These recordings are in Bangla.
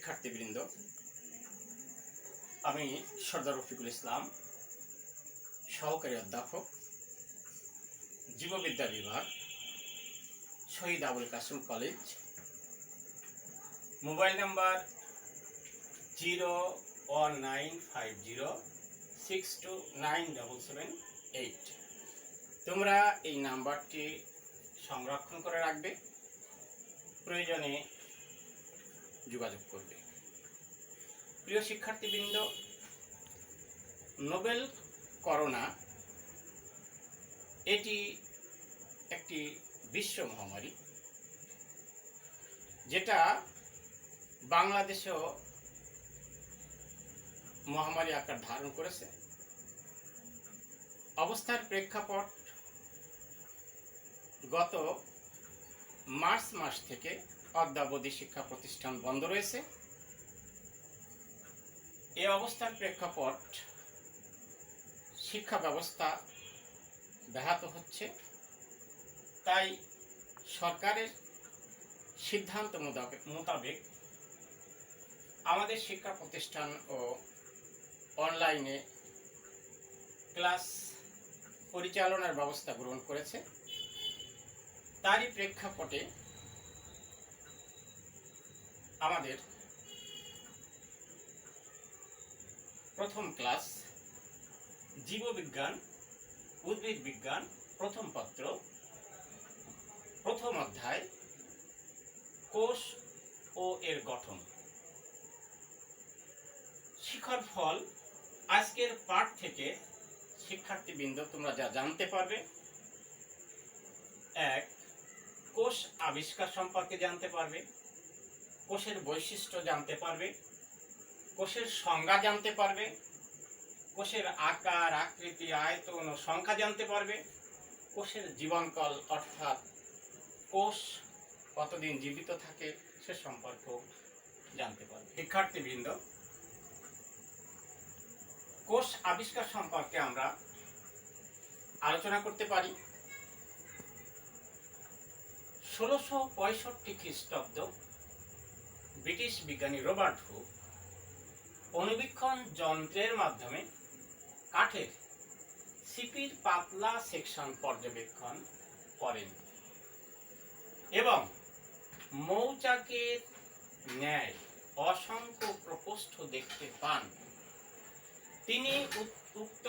শিক্ষার্থীবৃন্দ, আমি সর্দার রফিকুল ইসলাম, সহকারী অধ্যাপক, জীববিদ্যা বিভাগ, Shahid Abul Kashem college. Mobile number 01950629778। তোমরা এই নাম্বারটি সংরক্ষণ করে রাখবে, প্রয়োজনে যোগাযোগ করবে। প্রিয় শিক্ষার্থীবৃন্দ, নোবেল করোনা এটি একটি বিশ্ব মহামারী, যেটা বাংলাদেশেও মহামারী আকার ধারণ করেছে। অবস্থার প্রেক্ষাপট, গত মার্চ মাস থেকে অদ্যাবধি শিক্ষা প্রতিষ্ঠান বন্ধ রয়েছে। এই অবস্থার প্রেক্ষাপট, শিক্ষা ব্যবস্থা ব্যাহত হচ্ছে। তাই সরকারের সিদ্ধান্ত মোতাবেক আমাদের শিক্ষা প্রতিষ্ঠান ও অনলাইনে ক্লাস পরিচালনার ব্যবস্থা গ্রহণ করেছে। তারই প্রেক্ষাপটে আমাদের প্রথম ক্লাস জীববিজ্ঞান, উদ্ভিদ বিজ্ঞান, প্রথম পত্র, প্রথম অধ্যায়, কোষ ও এর গঠন। শিক্ষার ফল, আজকের পাঠ থেকে শিক্ষার্থীবৃন্দ তোমরা যা জানতে পারবে: 1. কোষ আবিষ্কার সম্পর্কে জানতে পারবে, কোষের বৈশিষ্ট্য জানতে পারবে, কোষের সংজ্ঞা জানতে পারবে, কোষের আকার, আকৃতি, আয়তন ও সংখ্যা জানতে পারবে, কোষের জীবনকাল অর্থাৎ কোষ কতদিন জীবিত থাকে সে সম্পর্কেও জানতে পারবে। শিক্ষার্থীবৃন্দ, কোষ আবিষ্কার সম্পর্কে আমরা আলোচনা করতে পারি। 1665 খ্রিস্টাব্দ ব্রিটিশ বিজ্ঞানী রবার্ট হুক অণুবীক্ষণ যন্ত্রের মাধ্যমে কাঠের সিপির পাতলা সেকশন পর্যবেক্ষণ করেন এবং মৌচাকের ন্যায় অসংখ্য প্রকোষ্ঠ দেখতে পান। তিনি উক্ত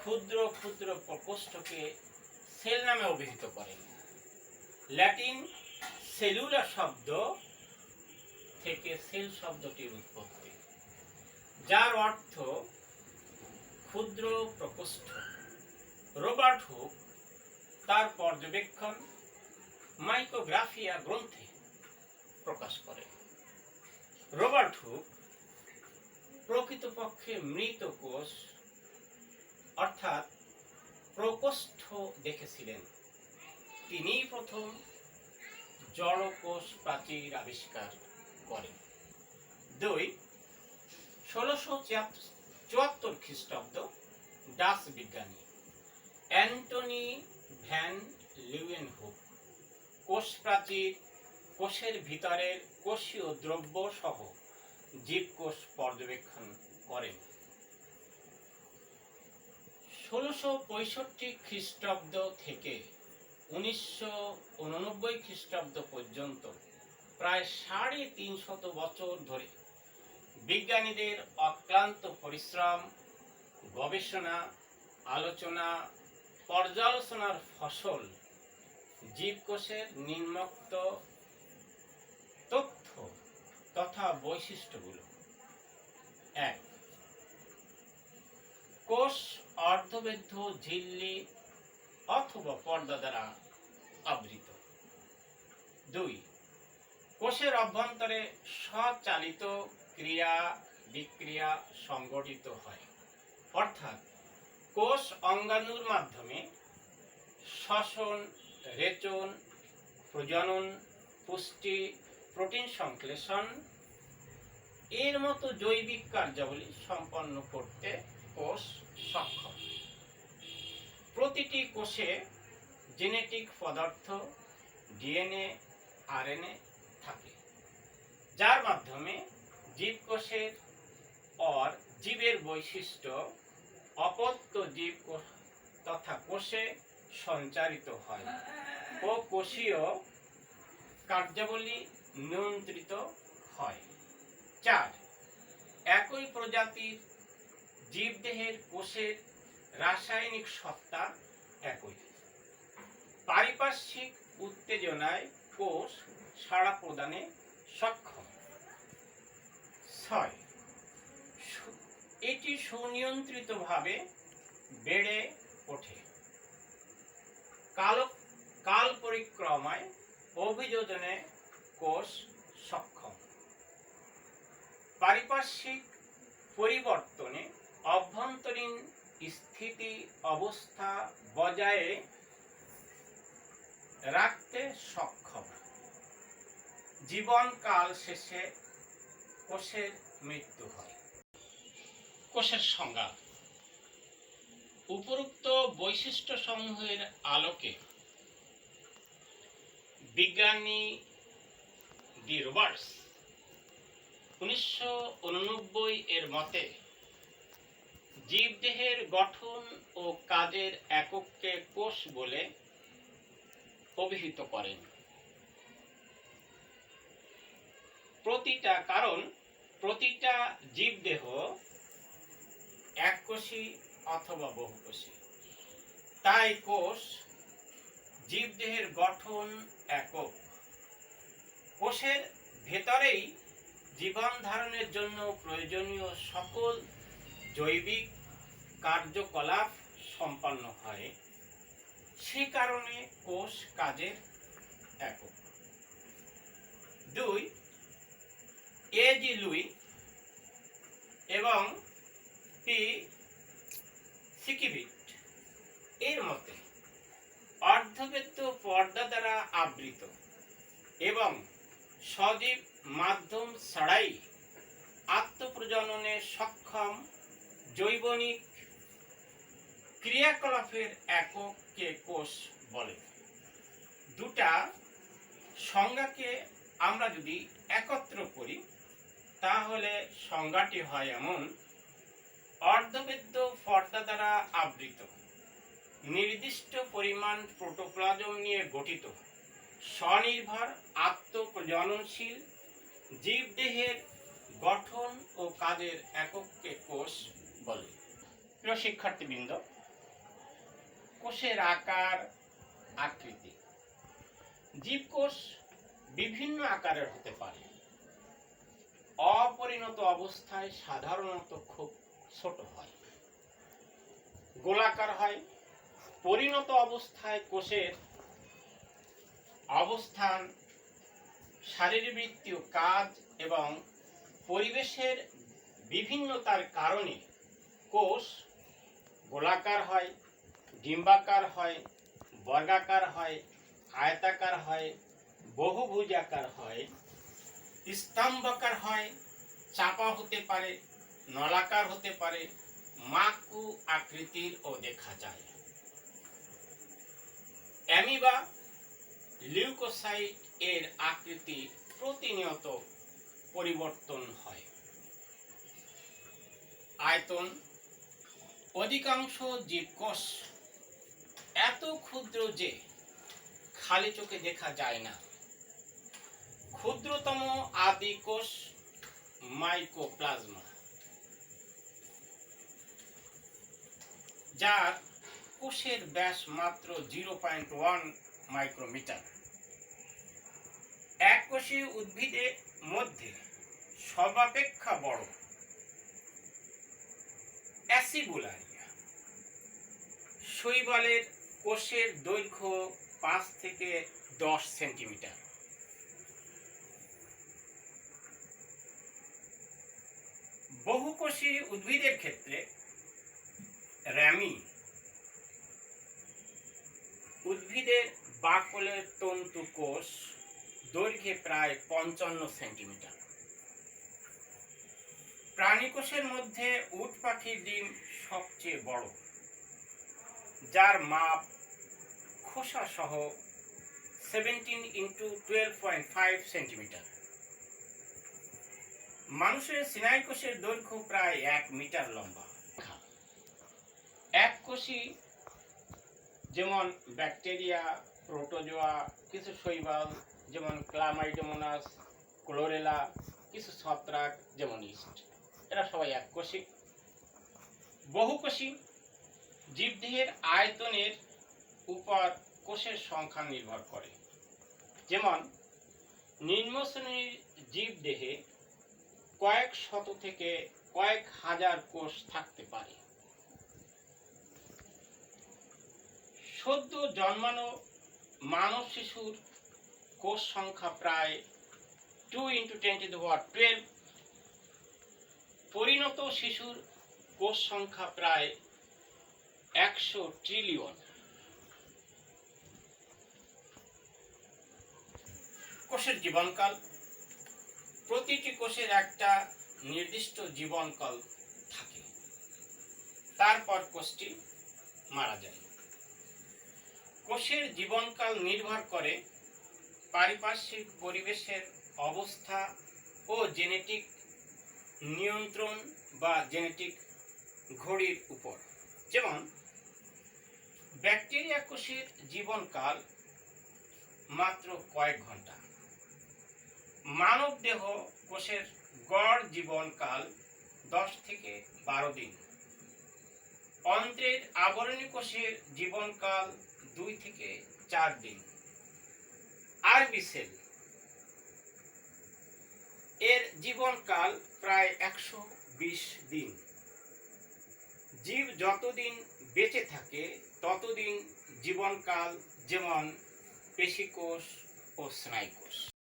ক্ষুদ্র ক্ষুদ্র প্রকোষ্ঠকে সেল নামে অভিহিত করেন। ল্যাটিন সেলুলার শব্দ থেকে সেল শব্দটির উৎপত্তি, যার অর্থ ক্ষুদ্র প্রকোষ্ঠ। রবার্ট হুক তার পর্যবেক্ষণ মাইক্রোগ্রাফিয়া গ্রন্থে প্রকাশ করেন। রবার্ট হুক প্রকৃতপক্ষে মৃত কোষ অর্থাৎ প্রকোষ্ঠ দেখেছিলেন। তিনিই প্রথম জড় কোষ প্রাচীর আবিষ্কার করেন। 2. 1674 খ্রিস্টাব্দ ডাচ বিজ্ঞানী অ্যান্টনি ভ্যান লিউয়েনহুক কোষ প্রাচীর, কোষের ভিতরের কোষীয় দ্রব্য সহ জীবকোষ পর্যবেক্ষণ করেন। 1665 খ্রিস্টাব্দ থেকে 1989 খ্রিস্টাব্দ পর্যন্ত প্রায় 350 বছর ধরে বিজ্ঞানীদের অক্লান্ত পরিশ্রম, গবেষণা, আলোচনা, পর্যালোচনার ফসল জীবকোষের নিম্নোক্ত তথ্য তথা বৈশিষ্ট্যগুলো। 1. কোষ অর্ধবেদ্ধ ঝিল্লি অথবা পর্দা দ্বারা আবৃত। 2. কোষের অভ্যন্তরে স্বচালিত ক্রিয়া বিক্রিয়া সংঘটিত হয়, অর্থাৎ কোষ অঙ্গাণুর মাধ্যমে শ্বসন, রেচন, প্রজনন, পুষ্টি, প্রোটিন সংশ্লেষণ এর মতো জৈবিক কার্যাবলী সম্পন্ন করতে কোষ সক্ষম। প্রতিটি কোষে জেনেটিক পদার্থ, ডিএনএ, আরএনএ থাকে, যার মাধ্যমে জীবকোষের জীবের বৈশিষ্ট্য অপত্য জীব তথা কোষে সঞ্চারিত হয় ও কোষীয় কার্যাবলী নিয়ন্ত্রিত হয়। 4. একই প্রজাতির জীবদেহের কোষের রাসায়নিক সত্তা একই। পারিপার্শ্বিক উত্তেজনায় কোষ সাড়া প্রদানে সক্ষম। 6. এটি সুনিয়ন্ত্রিতভাবে বেড়ে ওঠে। কাল পরিক্রমায় অভিযোজনে কোষ সক্ষম। পারিপার্শ্বিক পরিবর্তনে অভ্যন্তরীণ স্থিতি অবস্থা বজায় রাখতে সক্ষম। জীবনকাল শেষে কোষের মৃত্যু হয়। কোষের সংজ্ঞা। উপরোক্ত বৈশিষ্ট্যসমূহের আলোকে বিজ্ঞানী ডি রবার্টস 1989 এর মতে জীবদেহের গঠন ও কাজের একককে কোষ বলে অভিহিত করেন। প্রতিটা জীবদেহ এককোষী অথবা বহুকোষী। তাই কোষ জীবদেহের গঠন একক। কোষের ভেতরেই জীবন ধারণের জন্য প্রয়োজনীয় সকল জৈবিক কার্যকলাপ সম্পন্ন হয়। সে কারণে কোষ কাজের একক। 2. এ.জি. লুই এবং পি. সিকিভিট এর মতে অর্ধবৃত্ত পর্দা দ্বারা আবৃত এবং সজীব মাধ্যম ছাড়াই আত্মপ্রজননে সক্ষম জৈবনিক ক্রিয়াকলাপের এককে কোষ বলে। দুটা সংজ্ঞাকে আমরা যদি একত্র করি তাহলে সংজ্ঞাটি হয় এমন: অর্ধবৃত্ত পর্দা দ্বারা আবৃত, নির্দিষ্ট পরিমাণ প্রোটোপ্লাজম নিয়ে গঠিত, স্বনির্ভর আত্মপ্রজননশীল জীবদেহের গঠন ও কাজের এককে কোষ বলে। প্রিয় শিক্ষার্থীবৃন্দ, কোষের আকার আকৃতি। জীবকোষ বিভিন্ন আকারের হতে পারে। অপরিণত অবস্থায় সাধারণত খুব ছোট হয়, গোলাকার হয়। পরিণত অবস্থায় কোষের অবস্থান, শারীরবৃত্তীয় কাজ এবং পরিবেশের বিভিন্নতার কারণে কোষ গোলাকার হয়, ডিম্বাকার হয়, বর্গাকার হয়, আয়তাকার হয়, বহুভুজাকার হয়, স্তম্ভাকার হয়, চাপা হতে পারে, নলাকার হতে পারে, মাকু আকৃতির ও দেখা যায়। অ্যামিবা লিউকোসাইট এর আকৃতি প্রতিনিয়ত পরিবর্তন হয়। আয়তন। অধিকাংশ জীবকোষ এত ক্ষুদ্র যে খালি চোখে দেখা যায় না। ক্ষুদ্রতম আদি কোষ মাইকোপ্লাজমা, যার কোষের ব্যাস মাত্র 0.1 মাইক্রোমিটার। এককোষী উদ্ভিদের মধ্যে সর্বাপেক্ষা বড় অ্যাসিবুলারিয়া। শৈবালের কোষের দৈর্ঘ্য 5 থেকে 10 সেন্টিমিটার। বহুকোষী উদ্ভিদের ক্ষেত্রে র্যামি উদ্ভিদের বাকলের তন্তু কোষ দৈর্ঘ্যে প্রায় 55 সেন্টিমিটার। প্রাণীকোষের মধ্যে উট পাখির ডিম সবচেয়ে বড়, যার মাপ খোসা সহ 17 × 12.5 সেন্টিমিটার। মানুষের স্নায়ু কোষের দৈর্ঘ্য প্রায় 1 মিটার লম্বা। এক কোষী যেমন ব্যাকটেরিয়া, প্রোটোজোয়া, কিছু শৈবাল যেমন ক্লামাইডোমোনাস, ক্লোরেলা, কিছু ছত্রাক যেমন ইস্ট, এরা সবাই এক কোষী। বহুকোষী জীবদেহের আয়তনের উপর কোষের সংখ্যা নির্ভর করে। যেমন নিম্ন শ্রেণীর জীবদেহে কয়েক শত থেকে কয়েক হাজার কোষ থাকতে পারে। সদ্য জন্মানো মানব শিশুর কোষ সংখ্যা প্রায় 2 × 10⁻12। পরিণত শিশুর কোষ সংখ্যা প্রায় 100 ট্রিলিয়ন। কোষের জীবনকাল। প্রতিটি কোষের একটা নির্দিষ্ট জীবনকাল থাকে, তারপর কোষটি মারা যায়। কোষের জীবনকাল নির্ভর করে পারিপার্শ্বিক পরিবেশের অবস্থা ও জেনেটিক নিয়ন্ত্রণ বা জেনেটিক ঘড়ির উপর। যেমন ব্যাকটেরিয়া কোষের জীবনকাল মাত্র কয়েক ঘন্টা। মানব দেহ কোষের গড় জীবনকাল 10 থেকে 12 দিন। অন্ত্রের আবরণী কোষের জীবনকাল 2 থেকে 4 দিন। আরবি সেল এর জীবনকাল প্রায় 120 দিন। জীব যতদিন বেঁচে থাকে ততদিন জীবনকাল, যেমন পেশিকোষ ও স্নায়ুকোষ।